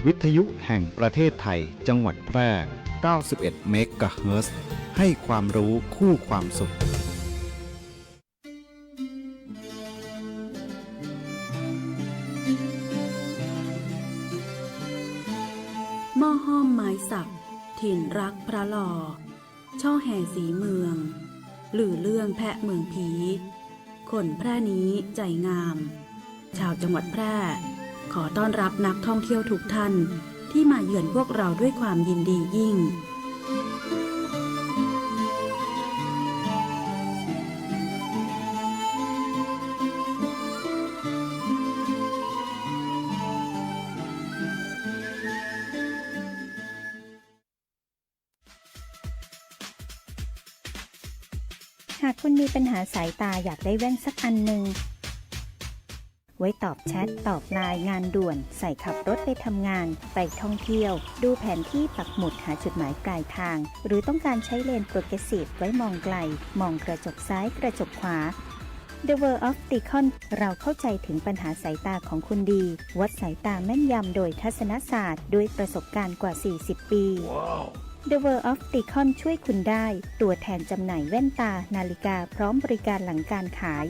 วิทยุแห่งประเทศไทยจังหวัดแพร่ 91 เมกะเฮิรตซ์ ให้ความรู้คู่ความสุขหม้อห้อมไม้สักถิ่นรักพระหล่อช่อแห่สีเมืองหรือเรื่องแพะเมืองผีคนแพร่นี้ใจงามชาวจังหวัดแพร่ขอต้อนรับนักท่องเที่ยวทุกท่านที่มาเยือนพวกเราด้วยความยินดียิ่งหากคุณมีปัญหาสายตาอยากได้แว่นสักอันหนึ่งไว้ตอบแชทตอบไลน์งานด่วนใส่ขับรถไปทำงานไปท่องเที่ยวดูแผนที่ปักหมุดหาจุดหมายปลายทางหรือต้องการใช้เลนโปรเกรสซีฟไว้มองไกลมองกระจกซ้ายกระจกขวา The World of Ticon เราเข้าใจถึงปัญหาสายตาของคุณดีวัดสายตาแม่นยำโดยทัศนศาสตร์ด้วยประสบการณ์กว่า40 ปี The World of Ticon ช่วยคุณได้ตัวแทนจำหน่ายแว่นตานาฬิกาพร้อมบริการหลังการขาย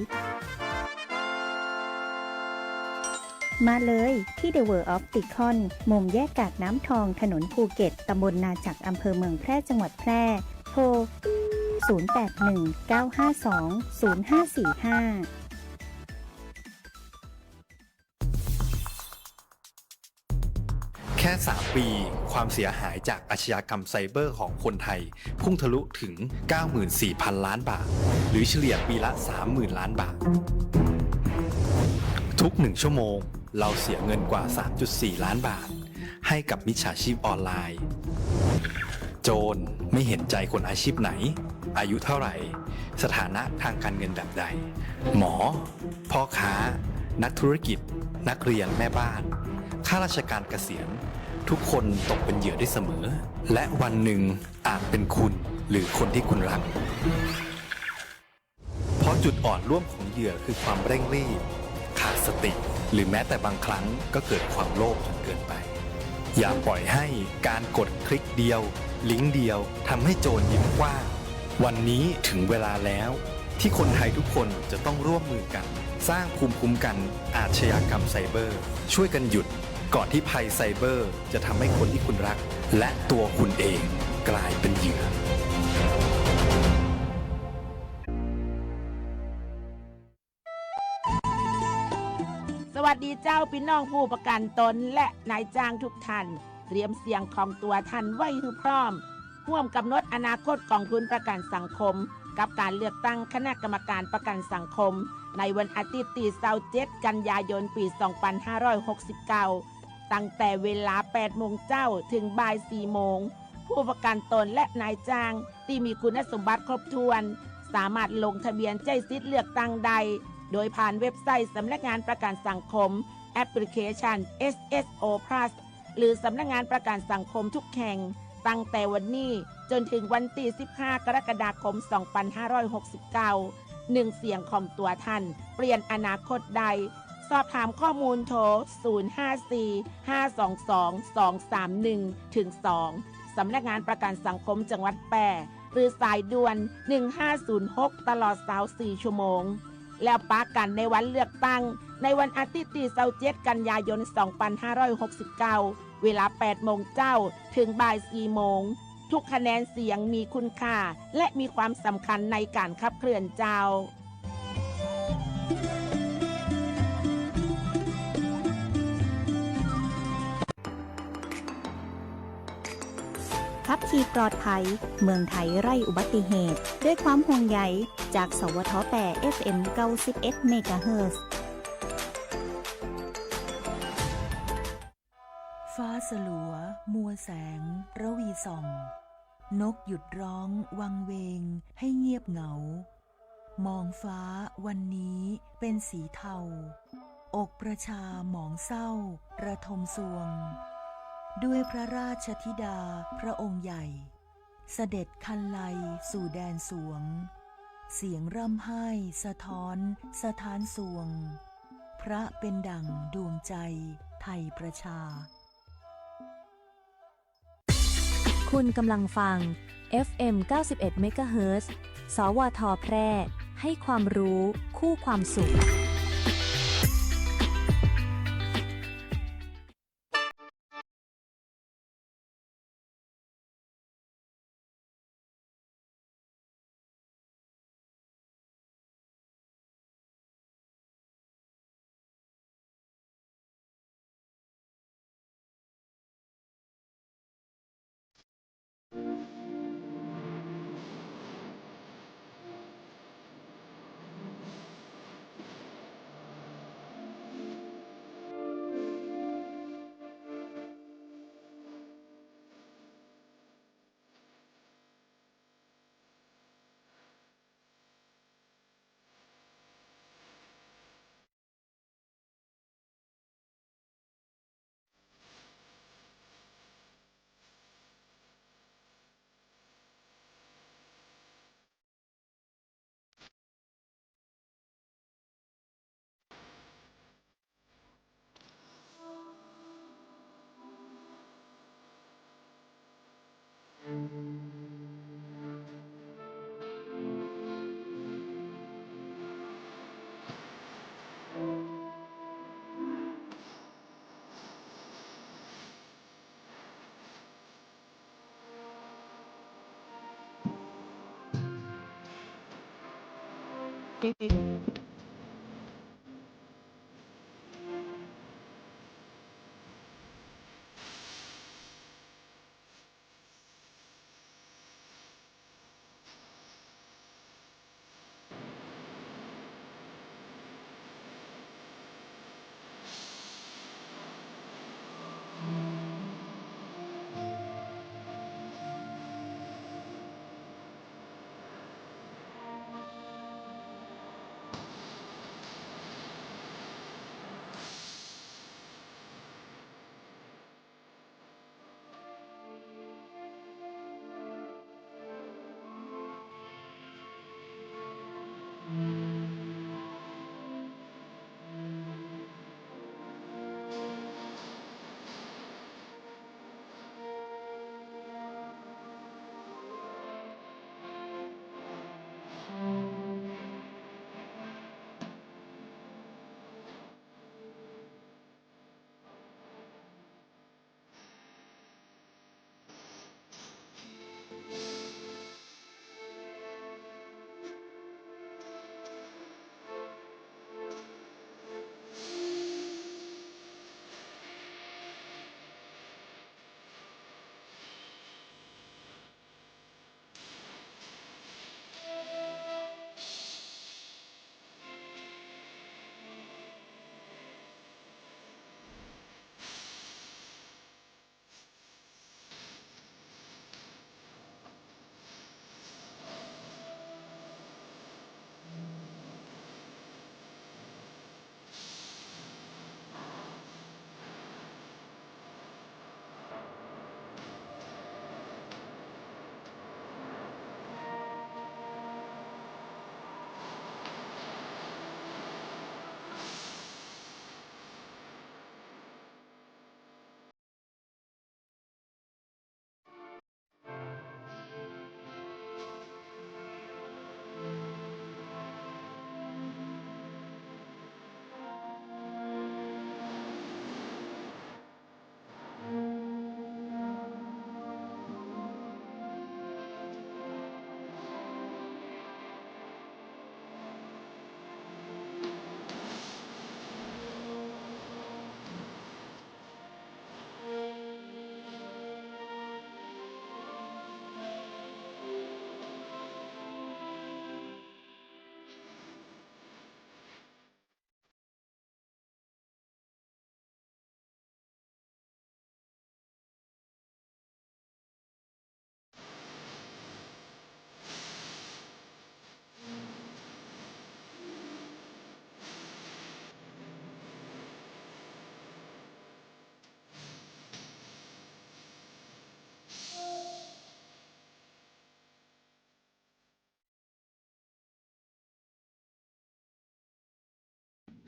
มาเลยที่ The World of Ticon มุมแยกกาดน้ำทองถนนภูเก็ตตำบลนาจักอำเภอเมืองแพร่จังหวัดแพร่โทร 0819520545แค่ 3 ปีความเสียหายจากอาชญากรรมไซเบอร์ของคนไทยพุ่งทะลุถึง 94,000 ล้านบาทหรือเฉลี่ยปีละ 30,000 ล้านบาททุก1ชั่วโมงเราเสียเงินกว่า 3.4 ล้านบาทให้กับมิจฉาชีพออนไลน์โจรไม่เห็นใจคนอาชีพไหนอายุเท่าไหร่สถานะทางการเงินแบบใดหมอพ่อค้านักธุรกิจนักเรียนแม่บ้านข้าราชการเกษียณทุกคนตกเป็นเหยื่อได้เสมอและวันหนึ่งอาจเป็นคุณหรือคนที่คุณรักเพราะจุดอ่อนร่วมของเหยื่อคือความเร่งรีบขาดสติหรือแม้แต่บางครั้งก็เกิดความโลภจนเกินไปอย่าปล่อยให้การกดคลิกเดียวลิงก์เดียวทำให้โจรยิ้มกว้างวันนี้ถึงเวลาแล้วที่คนไทยทุกคนจะต้องร่วมมือกันสร้างภูมิคุ้มกันอาชญากรรมไซเบอร์ช่วยกันหยุดก่อนที่ภัยไซเบอร์จะทำให้คนที่คุณรักและตัวคุณเองกลายเป็นเหยื่อสวัสดีเจ้าพี่น้องผู้ประกันตนและนายจ้างทุกท่านเตรียมเสียงของตัวท่านไว้ให้พร้อมร่วมกำหนดอนาคตกองทุนประกันสังคมกับการเลือกตั้งคณะกรรมการประกันสังคมในวันอาทิตย์ที่27 กันยายนปี 2569 ตั้งแต่เวลา 8 โมงเจ้าถึงบ่าย 4 โมงผู้ประกันตนและนายจ้างที่มีคุณสมบัติครบถ้วนสามารถลงทะเบียนใจสิทธิ์เลือกตั้งใดโดยผ่านเว็บไซต์สำนักงานประกันสังคมแอปพลิเคชัน SSO Plus หรือสำนักงานประกันสังคมทุกแห่งตั้งแต่วันนี้จนถึงวันที่ 15 กรกฎาคม 2569 1 เสียงของตัวท่านเปลี่ยนอนาคตใดสอบถามข้อมูลโทร 054-522-231 ถึง 2 สำนักงานประกันสังคมจังหวัดแพร่หรือสายด่วน 1506 ตลอด24 ชั่วโมงแล้วปะกันในวันเลือกตั้งในวันอาทิตย์ที่27 กันยายน 2569 เวลา 8 โมงเจ้าถึงบ่าย 4 โมงทุกคะแนนเสียงมีคุณค่าและมีความสำคัญในการขับเคลื่อนเจ้าขับขี่ปลอดภัยเมืองไทยไร้อุบัติเหตุด้วยความห่วงใยจากสวทแป FM 91 เมกะเฮิรตซ์ฟ้าสลัวมัวแสงระวีส่องนกหยุดร้องวังเวงให้เงียบเหงามองฟ้าวันนี้เป็นสีเทาอกประชาหมองเศร้าระทมสวงด้วยพระราชธิดาพระองค์ใหญ่เสด็จคันไลสู่แดนสวงเสียงร่ำไห้สะท้อนสถานสวงพระเป็นดั่งดวงใจไทยประชา คุณกำลังฟัง FM 91 MHz สวท แพร่ ให้ความรู้คู่ความสุข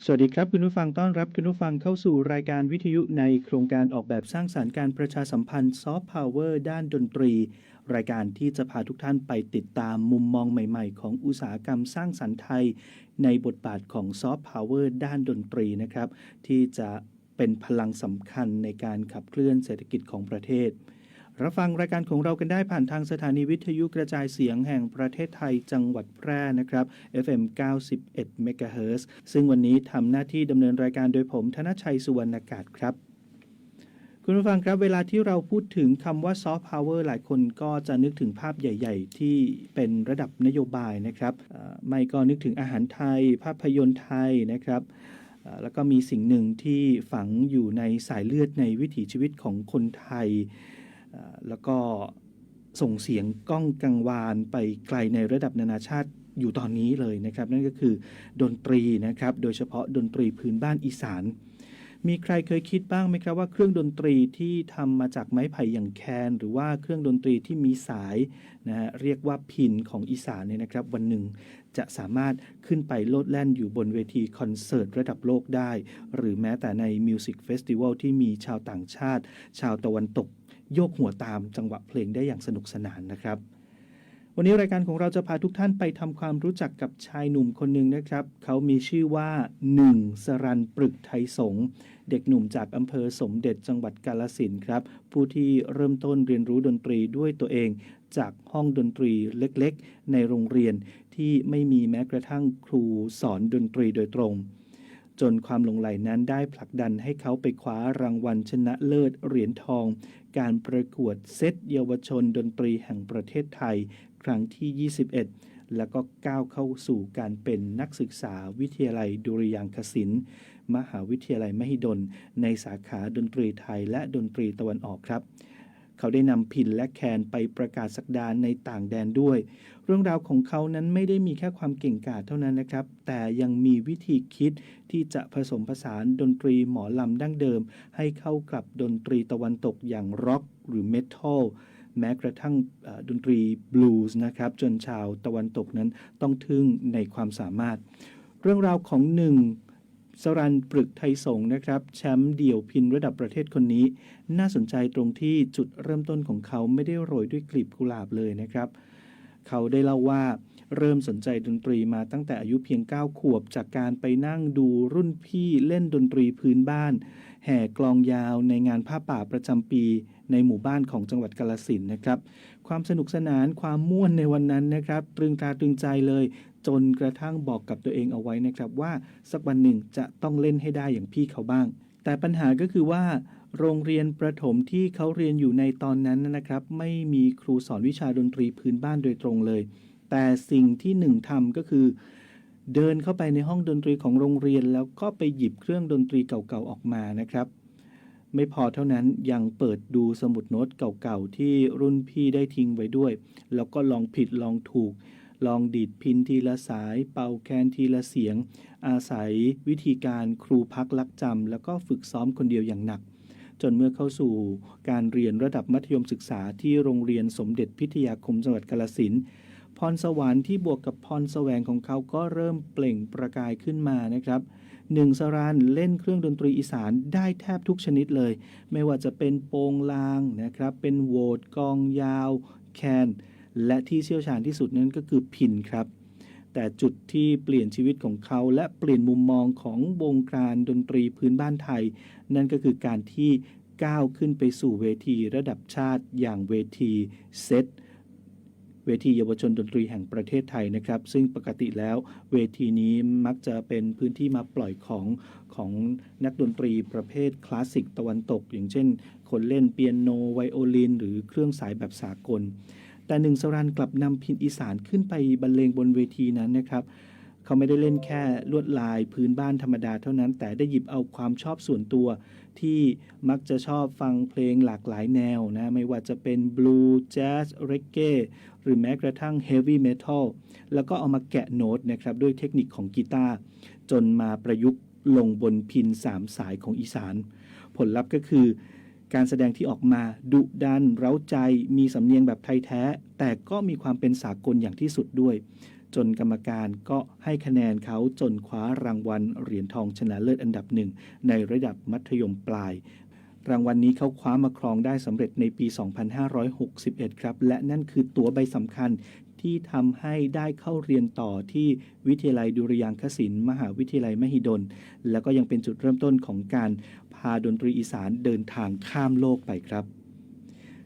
สวัสดีครับคุณผู้ฟังต้อนรับคุณผู้ฟังเข้าสู่รายการวิทยุในโครงการออกแบบสร้างสรรค์การประชาสัมพันธ์ซอฟต์พาวเวอร์ด้านดนตรีรายการที่จะพาทุกท่านไปติดตามมุมมองใหม่ๆของอุตสาหกรรมสร้างสรรค์ไทยในบทบาทของซอฟต์พาวเวอร์ด้านดนตรีนะครับที่จะเป็นพลังสำคัญในการขับเคลื่อนเศรษฐกิจของประเทศรับฟังรายการของเรากันได้ผ่านทางสถานีวิทยุกระจายเสียงแห่งประเทศไทยจังหวัดแพร่นะครับ FM 91 MHz ซึ่งวันนี้ทำหน้าที่ดำเนินรายการโดยผมธนชัยสุวรรณากาศครับคุณผู้ฟังครับเวลาที่เราพูดถึงคำว่าซอฟต์พาวเวอร์หลายคนก็จะนึกถึงภาพใหญ่ๆที่เป็นระดับนโยบายนะครับไม่ก็นึกถึงอาหารไทยภาพยนตร์ไทยนะครับแล้วก็มีสิ่งหนึ่งที่ฝังอยู่ในสายเลือดในวิถีชีวิตของคนไทยแล้วก็ส่งเสียงก้องกังวานไปไกลในระดับนานาชาติอยู่ตอนนี้เลยนะครับนั่นก็คือดนตรีนะครับโดยเฉพาะดนตรีพื้นบ้านอีสานมีใครเคยคิดบ้างไหมครับว่าเครื่องดนตรีที่ทำมาจากไม้ไผ่อย่างแคนหรือว่าเครื่องดนตรีที่มีสายนะฮะเรียกว่าพิณของอีสานเนี่ยนะครับวันหนึ่งจะสามารถขึ้นไปโลดแล่นอยู่บนเวทีคอนเสิร์ตระดับโลกได้หรือแม้แต่ในมิวสิกเฟสติวัลที่มีชาวต่างชาติชาวตะวันตกโยกหัวตามจังหวะเพลงได้อย่างสนุกสนานนะครับวันนี้รายการของเราจะพาทุกท่านไปทำความรู้จักกับชายหนุ่มคนหนึ่งนะครับเขามีชื่อว่า1 สรัญ ปรึกไทยสงฆ์เด็กหนุ่มจากอำเภอสมเด็จจังหวัดกาฬสินธุ์ครับผู้ที่เริ่มต้นเรียนรู้ดนตรีด้วยตัวเองจากห้องดนตรีเล็กๆในโรงเรียนที่ไม่มีแม้กระทั่งครูสอนดนตรีโดยตรงจนความหลงใหลนั้นได้ผลักดันให้เขาไปคว้ารางวัลชนะเลิศเหรียญทองการประกวดเซตเยาวชนดนตรีแห่งประเทศไทยครั้งที่21แล้วก็ก้าวเข้าสู่การเป็นนักศึกษาวิทยาลัยดุริยางคศิลป์มหาวิทยาลัยมหิดลในสาขาดนตรีไทยและดนตรีตะวันออกครับเขาได้นำพิณและแคนไปประกาศศักดาในต่างแดนด้วยเรื่องราวของเขานั้นไม่ได้มีแค่ความเก่งกาจเท่านั้นนะครับแต่ยังมีวิธีคิดที่จะผสมผสานดนตรีหมอลำดั้งเดิมให้เข้ากับดนตรีตะวันตกอย่างร็อกหรือเมทัลแม้กระทั่งดนตรีบลูส์นะครับจนชาวตะวันตกนั้นต้องทึ่งในความสามารถเรื่องราวของ1 สรัญ ปรึกไทยสงฆ์นะครับแชมป์เดี่ยวพิณระดับประเทศคนนี้น่าสนใจตรงที่จุดเริ่มต้นของเขาไม่ได้โรยด้วยกลีบกุหลาบเลยนะครับเขาได้เล่าว่าเริ่มสนใจดนตรีมาตั้งแต่อายุเพียง9 ขวบจากการไปนั่งดูรุ่นพี่เล่นดนตรีพื้นบ้านแห่กลองยาวในงานผ้าป่าประจำปีในหมู่บ้านของจังหวัดกาฬสินธุ์นะครับความสนุกสนานความม่วนในวันนั้นนะครับตรึงตาตรึงใจเลยจนกระทั่งบอกกับตัวเองเอาไว้นะครับว่าสักวันหนึ่งจะต้องเล่นให้ได้อย่างพี่เขาบ้างแต่ปัญหาก็คือว่าโรงเรียนประถมที่เขาเรียนอยู่ในตอนนั้นนะครับไม่มีครูสอนวิชาดนตรีพื้นบ้านโดยตรงเลยแต่สิ่งที่ทำก็คือเดินเข้าไปในห้องดนตรีของโรงเรียนแล้วก็ไปหยิบเครื่องดนตรีเก่าๆออกมานะครับไม่พอเท่านั้นยังเปิดดูสมุดโน้ตเก่าๆที่รุ่นพี่ได้ทิ้งไว้ด้วยแล้วก็ลองผิดลองถูกลองดีดพิณทีละสายเป่าแคนทีละเสียงอาศัยวิธีการครูพักลักจำแล้วก็ฝึกซ้อมคนเดียวอย่างหนักจนเมื่อเข้าสู่การเรียนระดับมัธยมศึกษาที่โรงเรียนสมเด็จพิทยาคมจังหวัดกาฬสินธุ์พรสวรรค์ที่บวกกับพรแสวงของเขาก็เริ่มเปล่งประกายขึ้นมานะครับ1 สรัญเล่นเครื่องดนตรีอีสานได้แทบทุกชนิดเลยไม่ว่าจะเป็นโปงลางนะครับเป็นโหวดกองยาวแคนและที่เชี่ยวชาญที่สุดนั้นก็คือพิณครับแต่จุดที่เปลี่ยนชีวิตของเขาและเปลี่ยนมุมมองของวงการดนตรีพื้นบ้านไทยนั่นก็คือการที่ก้าวขึ้นไปสู่เวทีระดับชาติอย่างเวทีเซตเวทีเยาวชนดนตรีแห่งประเทศไทยนะครับซึ่งปกติแล้วเวทีนี้มักจะเป็นพื้นที่มาปล่อยของนักดนตรีประเภทคลาสสิกตะวันตกอย่างเช่นคนเล่นเปียโนไวโอลินหรือเครื่องสายแบบสากลแต่1 สรัญกลับนำพิณอีสานขึ้นไปบรรเลงบนเวทีนั้นนะครับเขาไม่ได้เล่นแค่ลวดลายพื้นบ้านธรรมดาเท่านั้นแต่ได้หยิบเอาความชอบส่วนตัวที่มักจะชอบฟังเพลงหลากหลายแนวนะไม่ว่าจะเป็นบลูแจ๊สเรกเก้หรือแม้กระทั่งเฮฟวี่เมทัลแล้วก็เอามาแกะโน้ตนะครับด้วยเทคนิคของกีตาร์จนมาประยุกต์ลงบนพิณ3 สายของอีสานผลลัพธ์ก็คือ การแสดงที่ออกมาดุดันเร้าใจมีสำเนียงแบบไทยแท้ แต่ก็มีความเป็นสากลอย่างที่สุดด้วย จนกรรมการก็ให้คะแนนเขาจนคว้ารางวัลเหรียญทองชนะเลิศอันดับหนึ่งในระดับมัธยมปลาย รางวัลนี้เขาคว้ามาครองได้สำเร็จในปี 2561 ครับและนั่นคือตั๋วใบสำคัญที่ทำให้ได้เข้าเรียนต่อที่วิทยาลัยดุริยางคศิลป์มหาวิทยาลัยมหิดลแล้วก็ยังเป็นจุดเริ่มต้นของการพาดนตรีอีสานเดินทางข้ามโลกไปครับ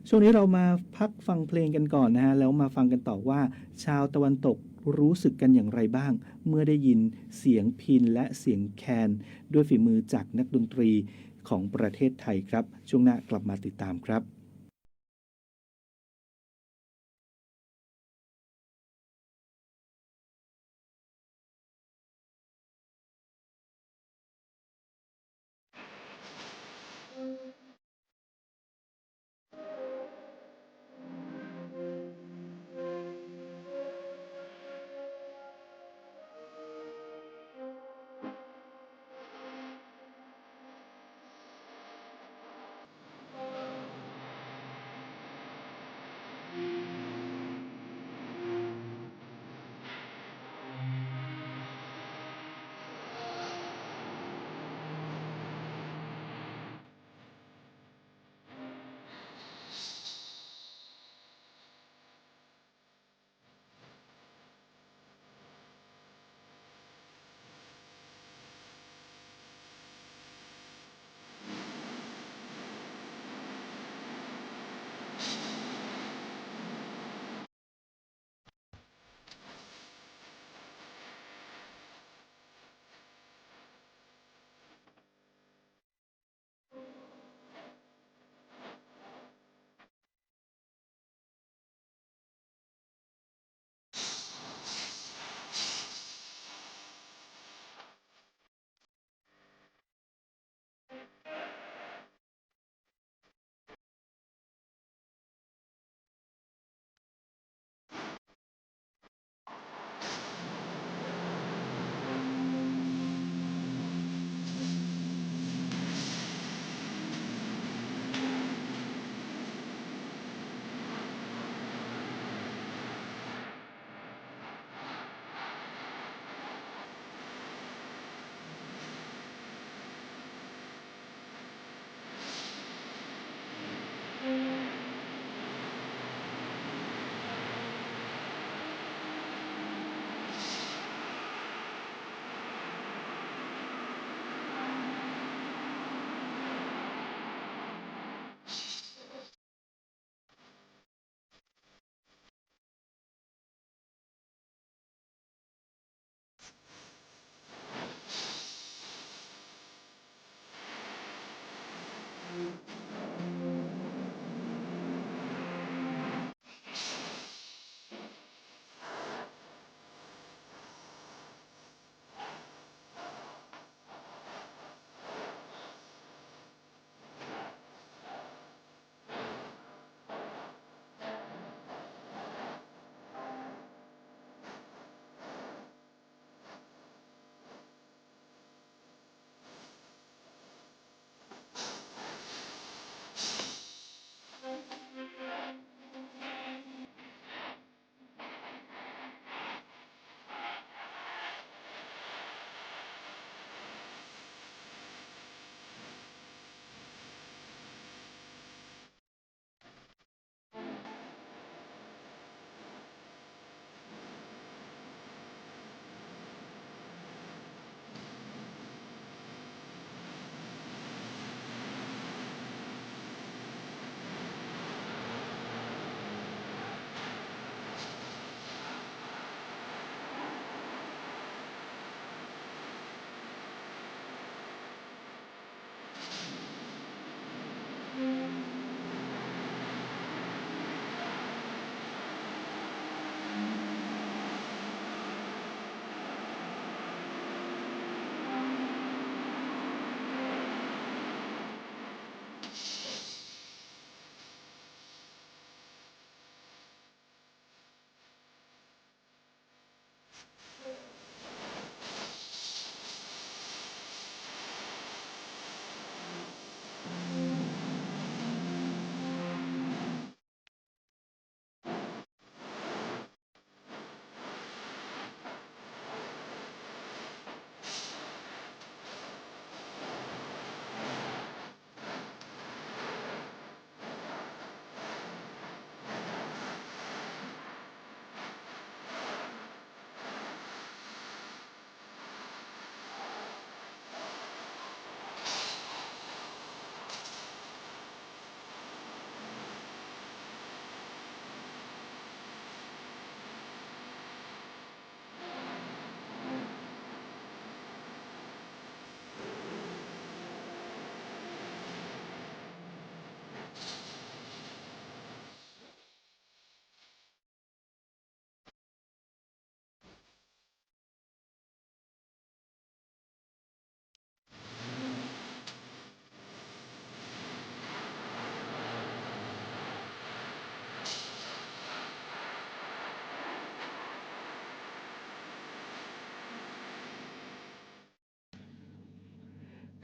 ช่วงนี้เรามาพักฟังเพลงกันก่อนนะฮะแล้วมาฟังกันต่อว่าชาวตะวันตกรู้สึกกันอย่างไรบ้างเมื่อได้ยินเสียงพิณและเสียงแคนด้วยฝีมือจากนักดนตรีของประเทศไทยครับช่วงหน้ากลับมาติดตามครับ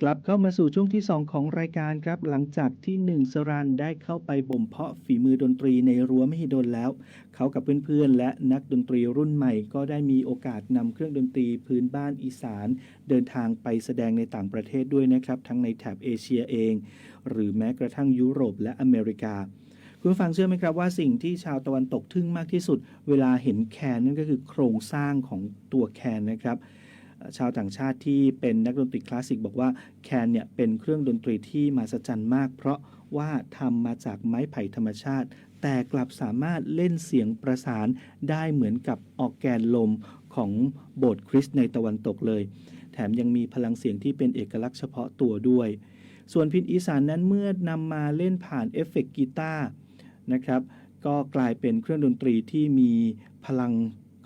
กลับเข้ามาสู่ช่วงที่ 2 ของรายการครับหลังจากที่1สรัญได้เข้าไปบ่มเพาะฝีมือดนตรีในรั้วมหิดลแล้วเขากับเพื่อนๆและนักดนตรีรุ่นใหม่ก็ได้มีโอกาสนำเครื่องดนตรีพื้นบ้านอีสานเดินทางไปแสดงในต่างประเทศด้วยนะครับทั้งในแถบเอเชียเองหรือแม้กระทั่งยุโรปและอเมริกาคุณผู้ฟังเชื่อไหมครับว่าสิ่งที่ชาวตะวันตกทึ่งมากที่สุดเวลาเห็นแคนนั่นก็คือโครงสร้างของตัวแคนนะครับชาวต่างชาติที่เป็นนักดนตรีคลาสสิกบอกว่าแคนเนี่ยเป็นเครื่องดนตรีที่มหัศจรรย์มากเพราะว่าทำมาจากไม้ไผ่ธรรมชาติแต่กลับสามารถเล่นเสียงประสานได้เหมือนกับออร์แกนลมของโบสถ์คริสต์ในตะวันตกเลยแถมยังมีพลังเสียงที่เป็นเอกลักษณ์เฉพาะตัวด้วยส่วนพิณอีสานนั้นเมื่อนำมาเล่นผ่านเอฟเฟกต์กีตาร์นะครับก็กลายเป็นเครื่องดนตรีที่มีพลัง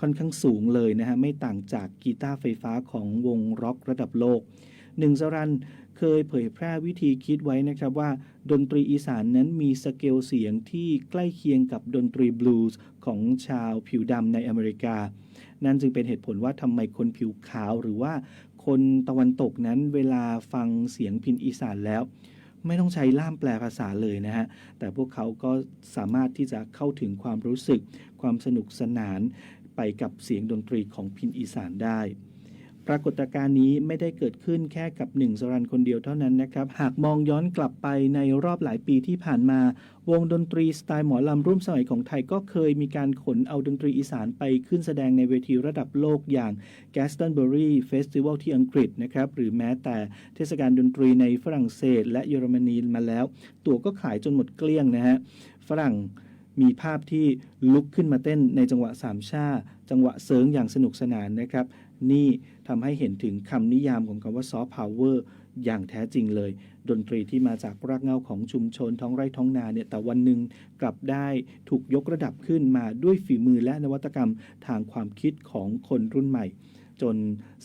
ค่อนข้างสูงเลยนะฮะไม่ต่างจากกีตาร์ไฟฟ้าของวงร็อกระดับโลก1สรัญเคยเผยแพร่วิธีคิดไว้นะครับว่าดนตรีอีสานนั้นมีสเกลเสียงที่ใกล้เคียงกับดนตรีบลูส์ของชาวผิวดำในอเมริกานั่นจึงเป็นเหตุผลว่าทำไมคนผิวขาวหรือว่าคนตะวันตกนั้นเวลาฟังเสียงพิณอีสานแล้วไม่ต้องใช้ล่ามแปลภาษาเลยนะฮะแต่พวกเขาก็สามารถที่จะเข้าถึงความรู้สึกความสนุกสนานไปกับเสียงดนตรีของพิณอีสานได้ปรากฏการณ์นี้ไม่ได้เกิดขึ้นแค่กับ1สรัญคนเดียวเท่านั้นนะครับหากมองย้อนกลับไปในรอบหลายปีที่ผ่านมาวงดนตรีสไตล์หมอลำร่วมสมัยของไทยก็เคยมีการขนเอาดนตรีอีสานไปขึ้นแสดงในเวทีระดับโลกอย่าง Glastonbury Festival ที่อังกฤษนะครับหรือแม้แต่เทศกาลดนตรีในฝรั่งเศสและเยอรมนีมาแล้วตั๋วก็ขายจนหมดเกลี้ยงนะฮะฝรั่งมีภาพที่ลุกขึ้นมาเต้นในจังหวะสามช่าจังหวะเสิร์งอย่างสนุกสนานนะครับนี่ทำให้เห็นถึงคำนิยามของคำว่าซอฟต์พาวเวอร์อย่างแท้จริงเลยดนตรีที่มาจากรากเหง้าของชุมชนท้องไร่ท้องนาเนี่ยแต่วันหนึ่งกลับได้ถูกยกระดับขึ้นมาด้วยฝีมือและนวัตกรรมทางความคิดของคนรุ่นใหม่จน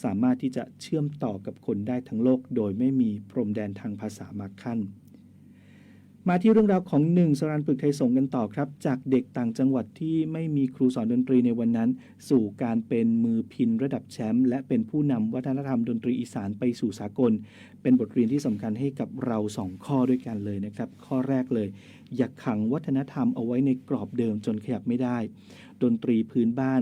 สามารถที่จะเชื่อมต่อกับคนได้ทั้งโลกโดยไม่มีพรมแดนทางภาษามาขั้นมาที่เรื่องราวของ1สรัญปึกไทยสงฆ์กันต่อครับจากเด็กต่างจังหวัดที่ไม่มีครูสอนดนตรีในวันนั้นสู่การเป็นมือพิณระดับแชมป์และเป็นผู้นำวัฒนธรรมดนตรีอีสานไปสู่สากลเป็นบทเรียนที่สำคัญให้กับเรา2ข้อด้วยกันเลยนะครับข้อแรกเลยอย่าขังวัฒนธรรมเอาไว้ในกรอบเดิมจนขยับไม่ได้ดนตรีพื้นบ้าน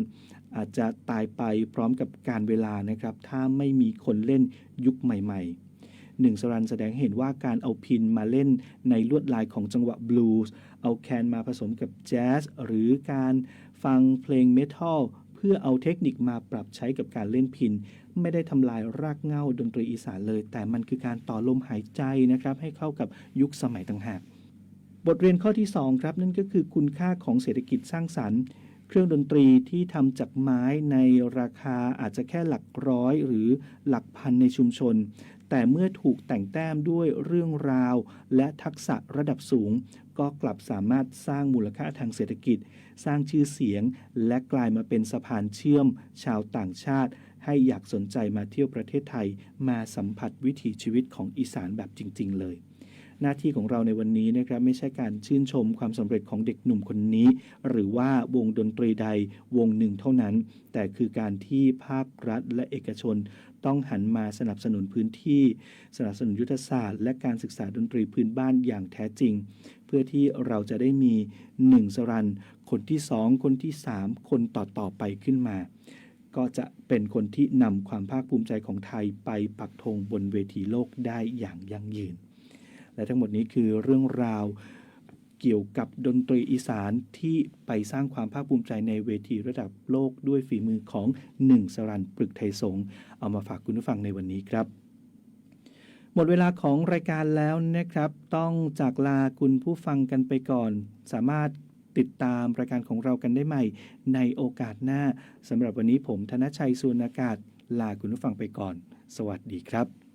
อาจจะตายไปพร้อมกับการเวลานะครับถ้าไม่มีคนเล่นยุคใหม่ๆ1สรัญแสดงเห็นว่าการเอาพิณมาเล่นในลวดลายของจังหวะบลูส์เอาแคนมาผสมกับแจ๊สหรือการฟังเพลงเมทัลเพื่อเอาเทคนิคมาปรับใช้กับการเล่นพิณไม่ได้ทำลายรากเหง้าดนตรีอีสานเลยแต่มันคือการต่อลมหายใจนะครับให้เข้ากับยุคสมัยต่างหากบทเรียนข้อที่2ครับนั่นก็คือคุณค่าของเศรษฐกิจสร้างสรรค์เครื่องดนตรีที่ทำจากไม้ในราคาอาจจะแค่หลักร้อยหรือหลักพันในชุมชนแต่เมื่อถูกแต่งแต้มด้วยเรื่องราวและทักษะระดับสูงก็กลับสามารถสร้างมูลค่าทางเศรษฐกิจสร้างชื่อเสียงและกลายมาเป็นสะพานเชื่อมชาวต่างชาติให้อยากสนใจมาเที่ยวประเทศไทยมาสัมผัสวิถีชีวิตของอีสานแบบจริงๆเลยหน้าที่ของเราในวันนี้นะครับไม่ใช่การชื่นชมความสำเร็จของเด็กหนุ่มคนนี้หรือว่าวงดนตรีใดวงหนึ่งเท่านั้นแต่คือการที่ภาครัฐและเอกชนต้องหันมาสนับสนุนพื้นที่สนับสนุนยุทธศาสตร์และการศึกษาดนตรีพื้นบ้านอย่างแท้จริงเพื่อที่เราจะได้มี1สรัญคนที่2คนที่3คนต่อไปขึ้นมาก็จะเป็นคนที่นำความภาคภูมิใจของไทยไปปักธงบนเวทีโลกได้อย่างยั่งยืนและทั้งหมดนี้คือเรื่องราวเกี่ยวกับดนตรีอีสานที่ไปสร้างความภาคภูมิใจในเวทีระดับโลกด้วยฝีมือของ1สรัญปึกไทยสงฆ์เอามาฝากคุณผู้ฟังในวันนี้ครับหมดเวลาของรายการแล้วนะครับต้องจากลาคุณผู้ฟังกันไปก่อนสามารถติดตามรายการของเรากันได้ใหม่ในโอกาสหน้าสำหรับวันนี้ผมธนชัยสุวรรณากาศลาคุณผู้ฟังไปก่อนสวัสดีครับ